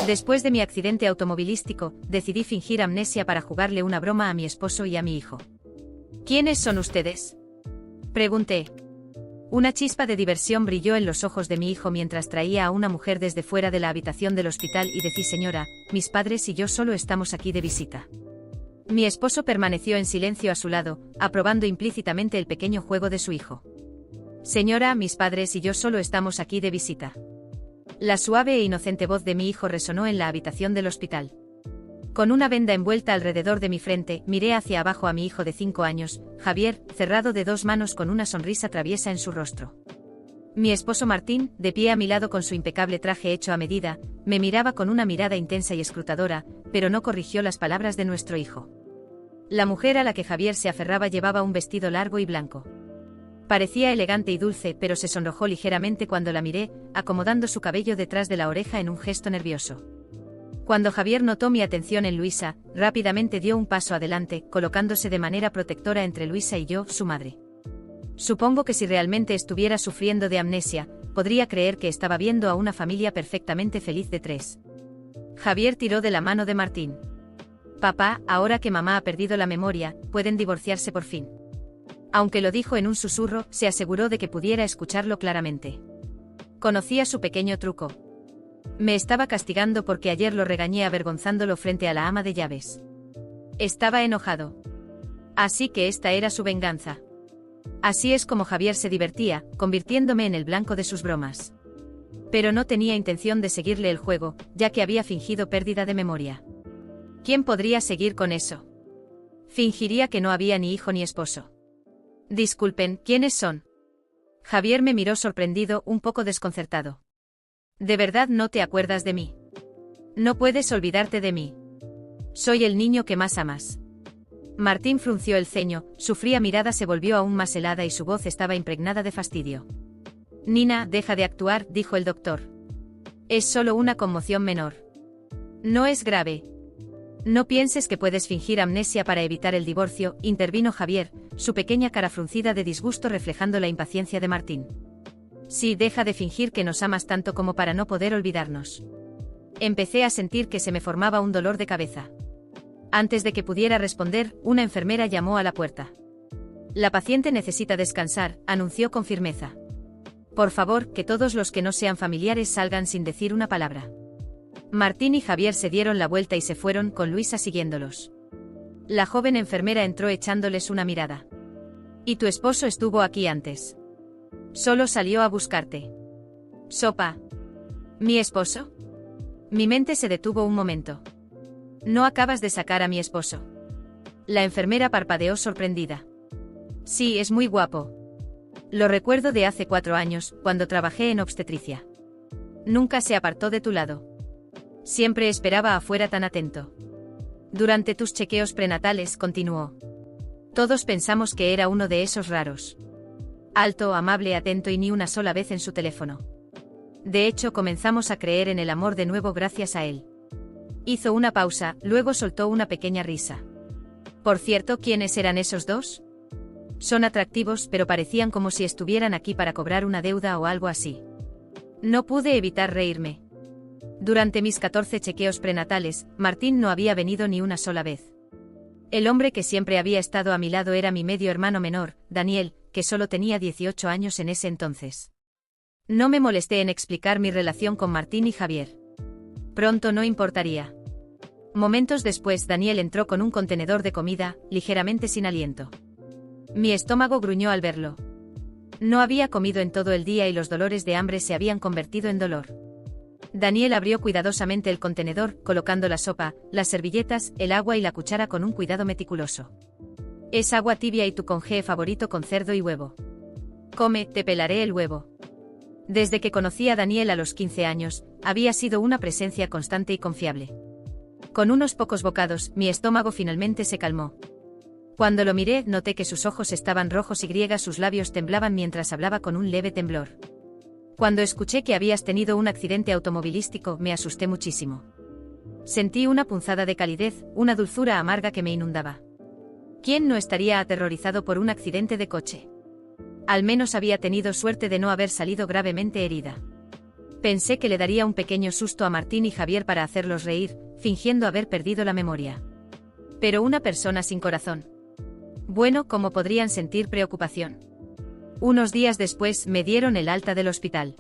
Después de mi accidente automovilístico, decidí fingir amnesia para jugarle una broma a mi esposo y a mi hijo. ¿Quiénes son ustedes?, pregunté. Una chispa de diversión brilló en los ojos de mi hijo mientras traía a una mujer desde fuera de la habitación del hospital y decí: señora, mis padres y yo solo estamos aquí de visita. Mi esposo permaneció en silencio a su lado, aprobando implícitamente el pequeño juego de su hijo. Señora, mis padres y yo solo estamos aquí de visita. La suave e inocente voz de mi hijo resonó en la habitación del hospital. Con una venda envuelta alrededor de mi frente, miré hacia abajo a mi hijo de 5 años, Javier, cerrado de 2 manos con una sonrisa traviesa en su rostro. Mi esposo Martín, de pie a mi lado con su impecable traje hecho a medida, me miraba con una mirada intensa y escrutadora, pero no corrigió las palabras de nuestro hijo. La mujer a la que Javier se aferraba llevaba un vestido largo y blanco. Parecía elegante y dulce, pero se sonrojó ligeramente cuando la miré, acomodando su cabello detrás de la oreja en un gesto nervioso. Cuando Javier notó mi atención en Luisa, rápidamente dio un paso adelante, colocándose de manera protectora entre Luisa y yo, su madre. Supongo que si realmente estuviera sufriendo de amnesia, podría creer que estaba viendo a una familia perfectamente feliz de 3. Javier tiró de la mano de Martín. Papá, ahora que mamá ha perdido la memoria, pueden divorciarse por fin. Aunque lo dijo en un susurro, se aseguró de que pudiera escucharlo claramente. Conocía su pequeño truco. Me estaba castigando porque ayer lo regañé avergonzándolo frente a la ama de llaves. Estaba enojado. Así que esta era su venganza. Así es como Javier se divertía, convirtiéndome en el blanco de sus bromas. Pero no tenía intención de seguirle el juego, ya que había fingido pérdida de memoria. ¿Quién podría seguir con eso? Fingiría que no había ni hijo ni esposo. Disculpen, ¿quiénes son? Javier me miró sorprendido, un poco desconcertado. ¿De verdad no te acuerdas de mí? No puedes olvidarte de mí. Soy el niño que más amas. Martín frunció el ceño, su fría mirada se volvió aún más helada y su voz estaba impregnada de fastidio. Nina, deja de actuar, dijo el doctor. Es solo una conmoción menor. No es grave. No pienses que puedes fingir amnesia para evitar el divorcio, intervino Javier, su pequeña cara fruncida de disgusto reflejando la impaciencia de Martín. Sí, deja de fingir que nos amas tanto como para no poder olvidarnos. Empecé a sentir que se me formaba un dolor de cabeza. Antes de que pudiera responder, una enfermera llamó a la puerta. La paciente necesita descansar, anunció con firmeza. Por favor, que todos los que no sean familiares salgan sin decir una palabra. Martín y Javier se dieron la vuelta y se fueron, con Luisa siguiéndolos. La joven enfermera entró echándoles una mirada. ¿Y tu esposo estuvo aquí antes? Solo salió a buscarte. Sopa. ¿Mi esposo? Mi mente se detuvo un momento. ¿No acabas de sacar a mi esposo? La enfermera parpadeó sorprendida. Sí, es muy guapo. Lo recuerdo de hace 4 años, cuando trabajé en obstetricia. Nunca se apartó de tu lado. Siempre esperaba afuera tan atento. Durante tus chequeos prenatales, continuó. Todos pensamos que era uno de esos raros. Alto, amable, atento y ni una sola vez en su teléfono. De hecho, comenzamos a creer en el amor de nuevo gracias a él. Hizo una pausa, luego soltó una pequeña risa. Por cierto, ¿quiénes eran esos dos? Son atractivos, pero parecían como si estuvieran aquí para cobrar una deuda o algo así. No pude evitar reírme. Durante mis 14 chequeos prenatales, Martín no había venido ni una sola vez. El hombre que siempre había estado a mi lado era mi medio hermano menor, Daniel, que solo tenía 18 años en ese entonces. No me molesté en explicar mi relación con Martín y Javier. Pronto no importaría. Momentos después, Daniel entró con un contenedor de comida, ligeramente sin aliento. Mi estómago gruñó al verlo. No había comido en todo el día y los dolores de hambre se habían convertido en dolor. Daniel abrió cuidadosamente el contenedor, colocando la sopa, las servilletas, el agua y la cuchara con un cuidado meticuloso. Es agua tibia y tu congé favorito con cerdo y huevo. Come, te pelaré el huevo. Desde que conocí a Daniel a los 15 años, había sido una presencia constante y confiable. Con unos pocos bocados, mi estómago finalmente se calmó. Cuando lo miré, noté que sus ojos estaban rojos y sus labios temblaban mientras hablaba con un leve temblor. Cuando escuché que habías tenido un accidente automovilístico, me asusté muchísimo. Sentí una punzada de calidez, una dulzura amarga que me inundaba. ¿Quién no estaría aterrorizado por un accidente de coche? Al menos había tenido suerte de no haber salido gravemente herida. Pensé que le daría un pequeño susto a Martín y Javier para hacerlos reír, fingiendo haber perdido la memoria. Pero una persona sin corazón. Bueno, ¿cómo podrían sentir preocupación? Unos días después me dieron el alta del hospital.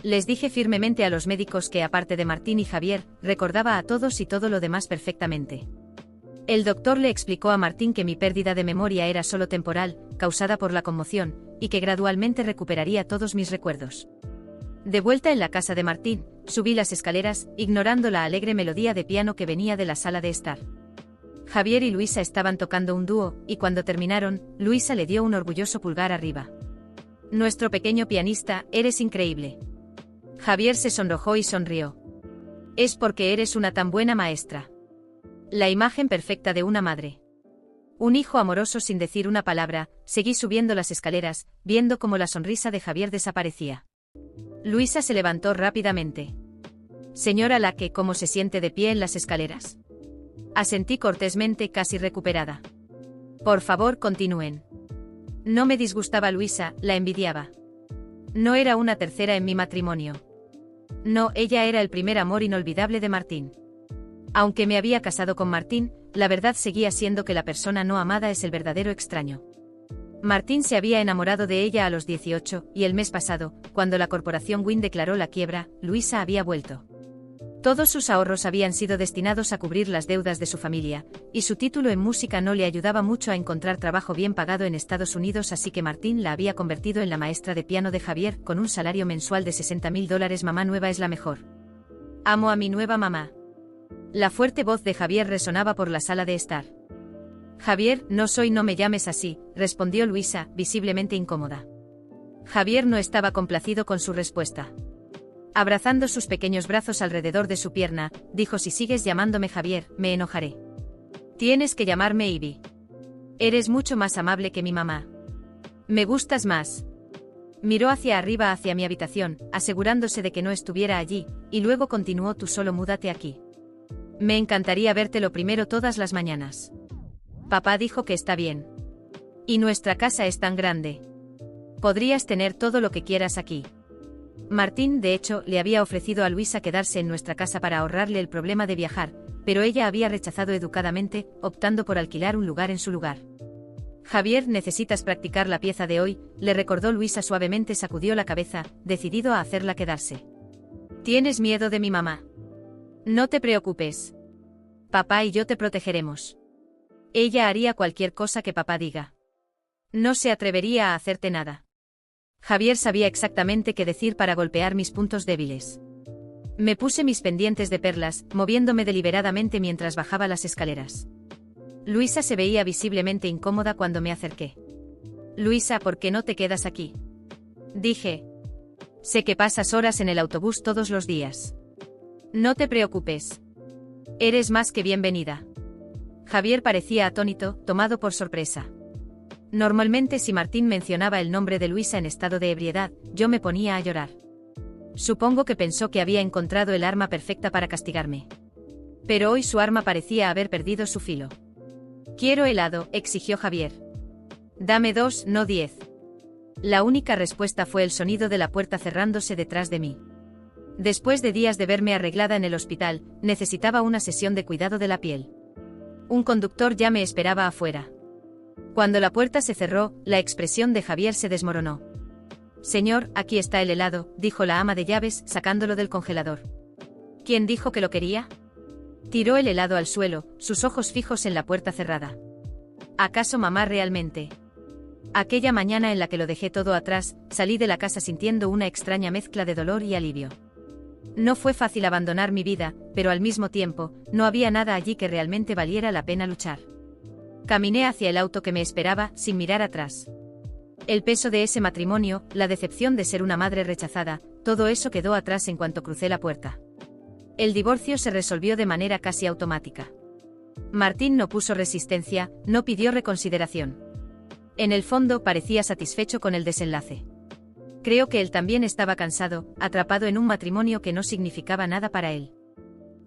Les dije firmemente a los médicos que, aparte de Martín y Javier, recordaba a todos y todo lo demás perfectamente. El doctor le explicó a Martín que mi pérdida de memoria era solo temporal, causada por la conmoción, y que gradualmente recuperaría todos mis recuerdos. De vuelta en la casa de Martín, subí las escaleras, ignorando la alegre melodía de piano que venía de la sala de estar. Javier y Luisa estaban tocando un dúo, y cuando terminaron, Luisa le dio un orgulloso pulgar arriba. Nuestro pequeño pianista, eres increíble. Javier se sonrojó y sonrió. Es porque eres una tan buena maestra. La imagen perfecta de una madre. Un hijo amoroso sin decir una palabra, seguí subiendo las escaleras, viendo cómo la sonrisa de Javier desaparecía. Luisa se levantó rápidamente. Señora Lake, ¿cómo se siente de pie en las escaleras? Asentí cortésmente, casi recuperada. Por favor, continúen. No me disgustaba Luisa, la envidiaba. No era una tercera en mi matrimonio. No, ella era el primer amor inolvidable de Martín. Aunque me había casado con Martín, la verdad seguía siendo que la persona no amada es el verdadero extraño. Martín se había enamorado de ella a los 18, y el mes pasado, cuando la corporación Wynn declaró la quiebra, Luisa había vuelto. Todos sus ahorros habían sido destinados a cubrir las deudas de su familia, y su título en música no le ayudaba mucho a encontrar trabajo bien pagado en Estados Unidos, así que Martín la había convertido en la maestra de piano de Javier, con un salario mensual de $60.000. Mamá nueva es la mejor. Amo a mi nueva mamá. La fuerte voz de Javier resonaba por la sala de estar. Javier, no me llames así, respondió Luisa, visiblemente incómoda. Javier no estaba complacido con su respuesta. Abrazando sus pequeños brazos alrededor de su pierna, dijo: si sigues llamándome Javier, me enojaré. Tienes que llamarme Ivy. Eres mucho más amable que mi mamá. Me gustas más. Miró hacia arriba, hacia mi habitación, asegurándose de que no estuviera allí, y luego continuó: tú solo múdate aquí. Me encantaría vértelo primero todas las mañanas. Papá dijo que está bien. Y nuestra casa es tan grande. Podrías tener todo lo que quieras aquí. Martín, de hecho, le había ofrecido a Luisa quedarse en nuestra casa para ahorrarle el problema de viajar, pero ella había rechazado educadamente, optando por alquilar un lugar en su lugar. Javier, necesitas practicar la pieza de hoy, le recordó Luisa suavemente. Sacudió la cabeza, decidido a hacerla quedarse. ¿Tienes miedo de mi mamá? No te preocupes. Papá y yo te protegeremos. Ella haría cualquier cosa que papá diga. No se atrevería a hacerte nada. Javier sabía exactamente qué decir para golpear mis puntos débiles. Me puse mis pendientes de perlas, moviéndome deliberadamente mientras bajaba las escaleras. Luisa se veía visiblemente incómoda cuando me acerqué. Luisa, ¿por qué no te quedas aquí? Dije. Sé que pasas horas en el autobús todos los días. No te preocupes. Eres más que bienvenida. Javier parecía atónito, tomado por sorpresa. Normalmente si Martín mencionaba el nombre de Luisa en estado de ebriedad, yo me ponía a llorar. Supongo que pensó que había encontrado el arma perfecta para castigarme. Pero hoy su arma parecía haber perdido su filo. Quiero helado, exigió Javier. Dame 2, no 10. La única respuesta fue el sonido de la puerta cerrándose detrás de mí. Después de días de verme arreglada en el hospital, necesitaba una sesión de cuidado de la piel. Un conductor ya me esperaba afuera. Cuando la puerta se cerró, la expresión de Javier se desmoronó. Señor, aquí está el helado, dijo la ama de llaves, sacándolo del congelador. ¿Quién dijo que lo quería? Tiró el helado al suelo, sus ojos fijos en la puerta cerrada. ¿Acaso mamá realmente? Aquella mañana en la que lo dejé todo atrás, salí de la casa sintiendo una extraña mezcla de dolor y alivio. No fue fácil abandonar mi vida, pero al mismo tiempo, no había nada allí que realmente valiera la pena luchar. Caminé hacia el auto que me esperaba, sin mirar atrás. El peso de ese matrimonio, la decepción de ser una madre rechazada, todo eso quedó atrás en cuanto crucé la puerta. El divorcio se resolvió de manera casi automática. Martín no puso resistencia, no pidió reconsideración. En el fondo parecía satisfecho con el desenlace. Creo que él también estaba cansado, atrapado en un matrimonio que no significaba nada para él.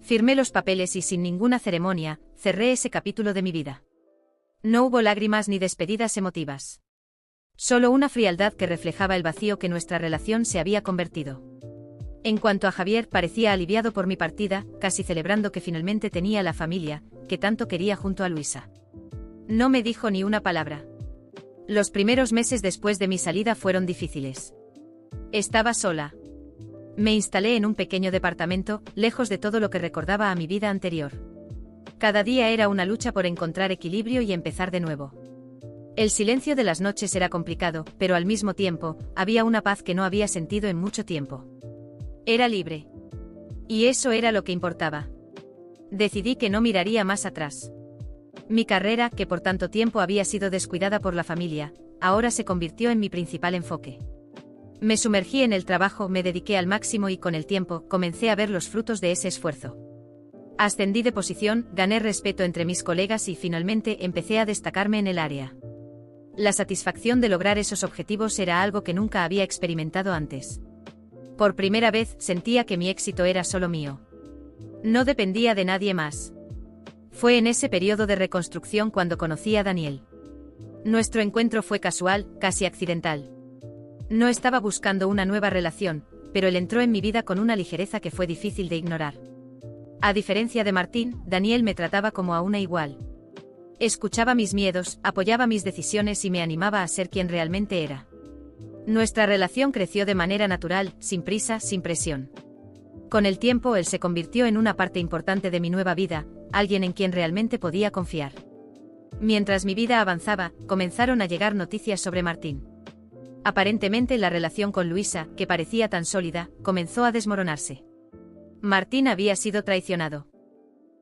Firmé los papeles y sin ninguna ceremonia, cerré ese capítulo de mi vida. No hubo lágrimas ni despedidas emotivas. Solo una frialdad que reflejaba el vacío que nuestra relación se había convertido. En cuanto a Javier, parecía aliviado por mi partida, casi celebrando que finalmente tenía la familia que tanto quería junto a Luisa. No me dijo ni una palabra. Los primeros meses después de mi salida fueron difíciles. Estaba sola. Me instalé en un pequeño departamento, lejos de todo lo que recordaba a mi vida anterior. Cada día era una lucha por encontrar equilibrio y empezar de nuevo. El silencio de las noches era complicado, pero al mismo tiempo, había una paz que no había sentido en mucho tiempo. Era libre. Y eso era lo que importaba. Decidí que no miraría más atrás. Mi carrera, que por tanto tiempo había sido descuidada por la familia, ahora se convirtió en mi principal enfoque. Me sumergí en el trabajo, me dediqué al máximo y con el tiempo comencé a ver los frutos de ese esfuerzo. Ascendí de posición, gané respeto entre mis colegas y finalmente empecé a destacarme en el área. La satisfacción de lograr esos objetivos era algo que nunca había experimentado antes. Por primera vez sentía que mi éxito era solo mío. No dependía de nadie más. Fue en ese periodo de reconstrucción cuando conocí a Daniel. Nuestro encuentro fue casual, casi accidental. No estaba buscando una nueva relación, pero él entró en mi vida con una ligereza que fue difícil de ignorar. A diferencia de Martín, Daniel me trataba como a una igual. Escuchaba mis miedos, apoyaba mis decisiones y me animaba a ser quien realmente era. Nuestra relación creció de manera natural, sin prisa, sin presión. Con el tiempo él se convirtió en una parte importante de mi nueva vida, alguien en quien realmente podía confiar. Mientras mi vida avanzaba, comenzaron a llegar noticias sobre Martín. Aparentemente la relación con Luisa, que parecía tan sólida, comenzó a desmoronarse. Martín había sido traicionado.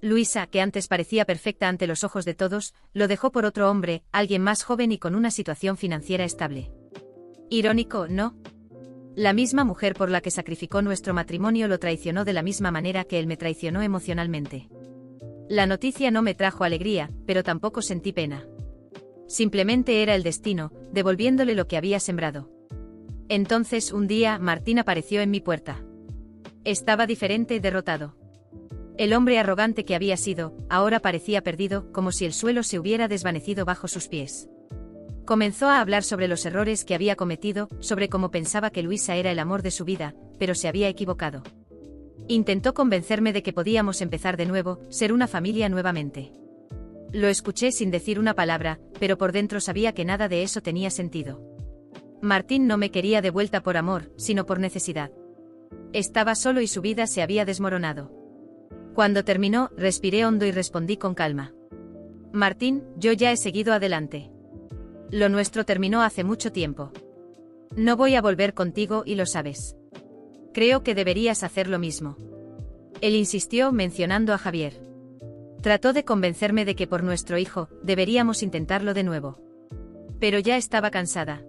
Luisa, que antes parecía perfecta ante los ojos de todos, lo dejó por otro hombre, alguien más joven y con una situación financiera estable. Irónico, ¿no? La misma mujer por la que sacrificó nuestro matrimonio lo traicionó de la misma manera que él me traicionó emocionalmente. La noticia no me trajo alegría, pero tampoco sentí pena. Simplemente era el destino, devolviéndole lo que había sembrado. Entonces un día Martín apareció en mi puerta. Estaba diferente, derrotado. El hombre arrogante que había sido, ahora parecía perdido, como si el suelo se hubiera desvanecido bajo sus pies. Comenzó a hablar sobre los errores que había cometido, sobre cómo pensaba que Luisa era el amor de su vida, pero se había equivocado. Intentó convencerme de que podíamos empezar de nuevo, ser una familia nuevamente. Lo escuché sin decir una palabra, pero por dentro sabía que nada de eso tenía sentido. Martín no me quería de vuelta por amor, sino por necesidad. Estaba solo y su vida se había desmoronado. Cuando terminó, respiré hondo y respondí con calma. Martín, yo ya he seguido adelante. Lo nuestro terminó hace mucho tiempo. No voy a volver contigo y lo sabes. Creo que deberías hacer lo mismo. Él insistió mencionando a Javier. Trató de convencerme de que por nuestro hijo, deberíamos intentarlo de nuevo. Pero ya estaba cansada.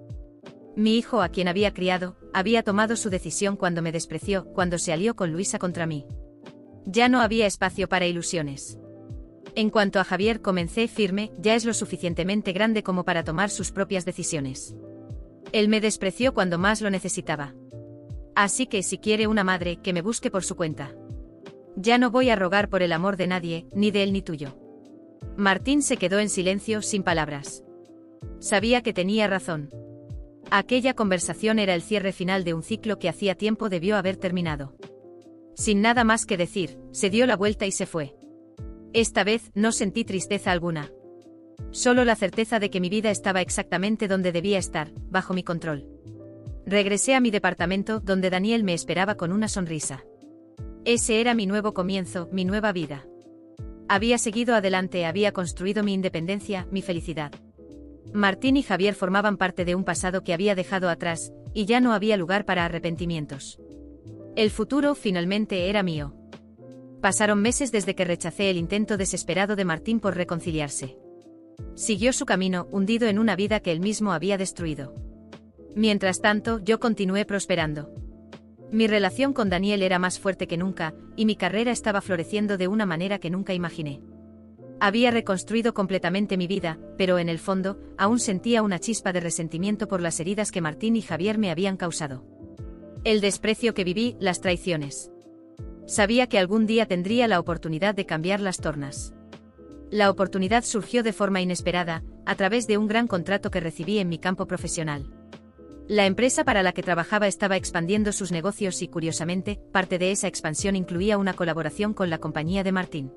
Mi hijo, a quien había criado, había tomado su decisión cuando me despreció, cuando se alió con Luisa contra mí. Ya no había espacio para ilusiones. En cuanto a Javier, comencé firme, ya es lo suficientemente grande como para tomar sus propias decisiones. Él me despreció cuando más lo necesitaba. Así que si quiere una madre, que me busque por su cuenta. Ya no voy a rogar por el amor de nadie, ni de él ni tuyo. Martín se quedó en silencio, sin palabras. Sabía que tenía razón. Aquella conversación era el cierre final de un ciclo que hacía tiempo debió haber terminado. Sin nada más que decir, se dio la vuelta y se fue. Esta vez no sentí tristeza alguna. Solo la certeza de que mi vida estaba exactamente donde debía estar, bajo mi control. Regresé a mi departamento, donde Daniel me esperaba con una sonrisa. Ese era mi nuevo comienzo, mi nueva vida. Había seguido adelante, había construido mi independencia, mi felicidad. Martín y Javier formaban parte de un pasado que había dejado atrás, y ya no había lugar para arrepentimientos. El futuro finalmente era mío. Pasaron meses desde que rechacé el intento desesperado de Martín por reconciliarse. Siguió su camino, hundido en una vida que él mismo había destruido. Mientras tanto, yo continué prosperando. Mi relación con Daniel era más fuerte que nunca, y mi carrera estaba floreciendo de una manera que nunca imaginé. Había reconstruido completamente mi vida, pero en el fondo, aún sentía una chispa de resentimiento por las heridas que Martín y Javier me habían causado. El desprecio que viví, las traiciones. Sabía que algún día tendría la oportunidad de cambiar las tornas. La oportunidad surgió de forma inesperada, a través de un gran contrato que recibí en mi campo profesional. La empresa para la que trabajaba estaba expandiendo sus negocios y, curiosamente, parte de esa expansión incluía una colaboración con la compañía de Martín.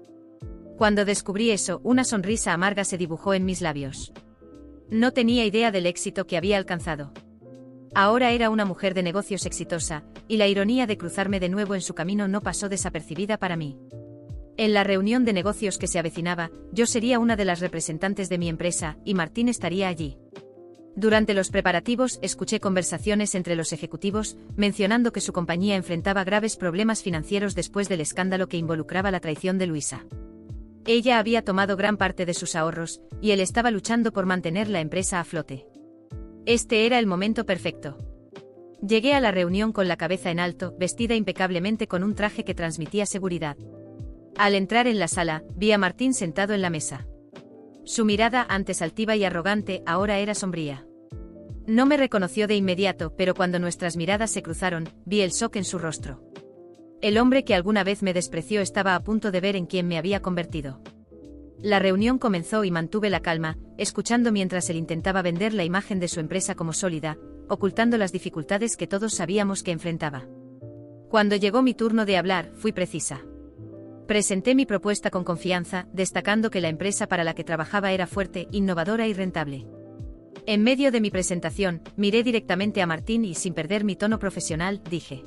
Cuando descubrí eso, una sonrisa amarga se dibujó en mis labios. No tenía idea del éxito que había alcanzado. Ahora era una mujer de negocios exitosa, y la ironía de cruzarme de nuevo en su camino no pasó desapercibida para mí. En la reunión de negocios que se avecinaba, yo sería una de las representantes de mi empresa, y Martín estaría allí. Durante los preparativos, escuché conversaciones entre los ejecutivos, mencionando que su compañía enfrentaba graves problemas financieros después del escándalo que involucraba la traición de Luisa. Ella había tomado gran parte de sus ahorros, y él estaba luchando por mantener la empresa a flote. Este era el momento perfecto. Llegué a la reunión con la cabeza en alto, vestida impecablemente con un traje que transmitía seguridad. Al entrar en la sala, vi a Martín sentado en la mesa. Su mirada, antes altiva y arrogante, ahora era sombría. No me reconoció de inmediato, pero cuando nuestras miradas se cruzaron, vi el shock en su rostro. El hombre que alguna vez me despreció estaba a punto de ver en quién me había convertido. La reunión comenzó y mantuve la calma, escuchando mientras él intentaba vender la imagen de su empresa como sólida, ocultando las dificultades que todos sabíamos que enfrentaba. Cuando llegó mi turno de hablar, fui precisa. Presenté mi propuesta con confianza, destacando que la empresa para la que trabajaba era fuerte, innovadora y rentable. En medio de mi presentación, miré directamente a Martín y, sin perder mi tono profesional, dije: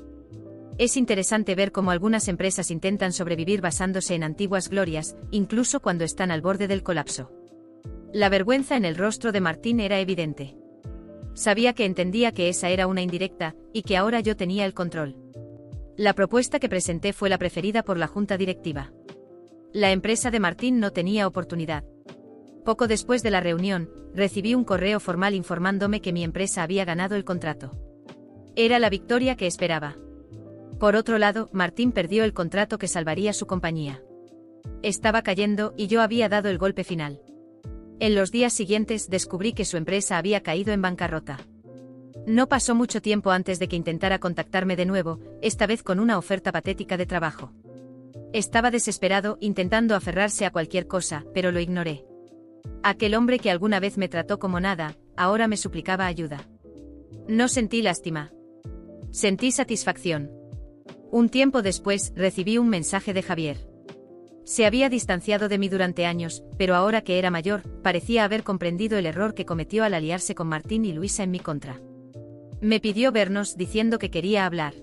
es interesante ver cómo algunas empresas intentan sobrevivir basándose en antiguas glorias, incluso cuando están al borde del colapso. La vergüenza en el rostro de Martín era evidente. Sabía que entendía que esa era una indirecta, y que ahora yo tenía el control. La propuesta que presenté fue la preferida por la junta directiva. La empresa de Martín no tenía oportunidad. Poco después de la reunión, recibí un correo formal informándome que mi empresa había ganado el contrato. Era la victoria que esperaba. Por otro lado, Martín perdió el contrato que salvaría su compañía. Estaba cayendo y yo había dado el golpe final. En los días siguientes descubrí que su empresa había caído en bancarrota. No pasó mucho tiempo antes de que intentara contactarme de nuevo, esta vez con una oferta patética de trabajo. Estaba desesperado, intentando aferrarse a cualquier cosa, pero lo ignoré. Aquel hombre que alguna vez me trató como nada, ahora me suplicaba ayuda. No sentí lástima. Sentí satisfacción. Un tiempo después, recibí un mensaje de Javier. Se había distanciado de mí durante años, pero ahora que era mayor, parecía haber comprendido el error que cometió al aliarse con Martín y Luisa en mi contra. Me pidió vernos, diciendo que quería hablar.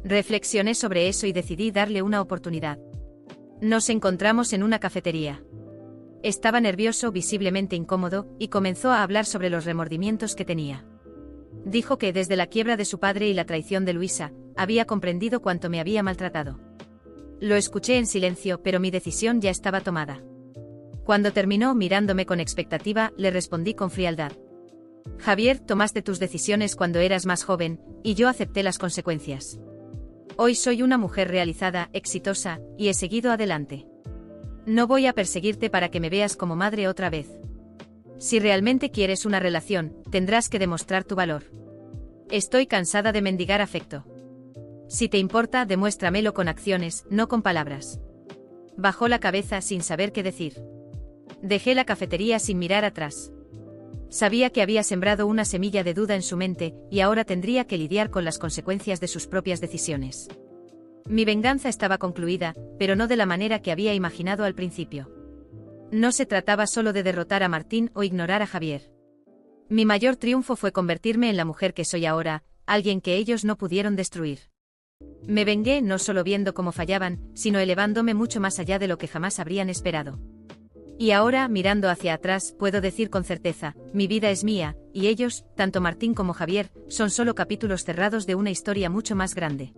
Reflexioné sobre eso y decidí darle una oportunidad. Nos encontramos en una cafetería. Estaba nervioso, visiblemente incómodo, y comenzó a hablar sobre los remordimientos que tenía. Dijo que desde la quiebra de su padre y la traición de Luisa, había comprendido cuánto me había maltratado. Lo escuché en silencio, pero mi decisión ya estaba tomada. Cuando terminó mirándome con expectativa, le respondí con frialdad: Javier, tomaste tus decisiones cuando eras más joven, y yo acepté las consecuencias. Hoy soy una mujer realizada, exitosa, y he seguido adelante. No voy a perseguirte para que me veas como madre otra vez. Si realmente quieres una relación, tendrás que demostrar tu valor. Estoy cansada de mendigar afecto. Si te importa, demuéstramelo con acciones, no con palabras. Bajó la cabeza sin saber qué decir. Dejé la cafetería sin mirar atrás. Sabía que había sembrado una semilla de duda en su mente, y ahora tendría que lidiar con las consecuencias de sus propias decisiones. Mi venganza estaba concluida, pero no de la manera que había imaginado al principio. No se trataba solo de derrotar a Martín o ignorar a Javier. Mi mayor triunfo fue convertirme en la mujer que soy ahora, alguien que ellos no pudieron destruir. Me vengué no solo viendo cómo fallaban, sino elevándome mucho más allá de lo que jamás habrían esperado. Y ahora, mirando hacia atrás, puedo decir con certeza, mi vida es mía, y ellos, tanto Martín como Javier, son solo capítulos cerrados de una historia mucho más grande.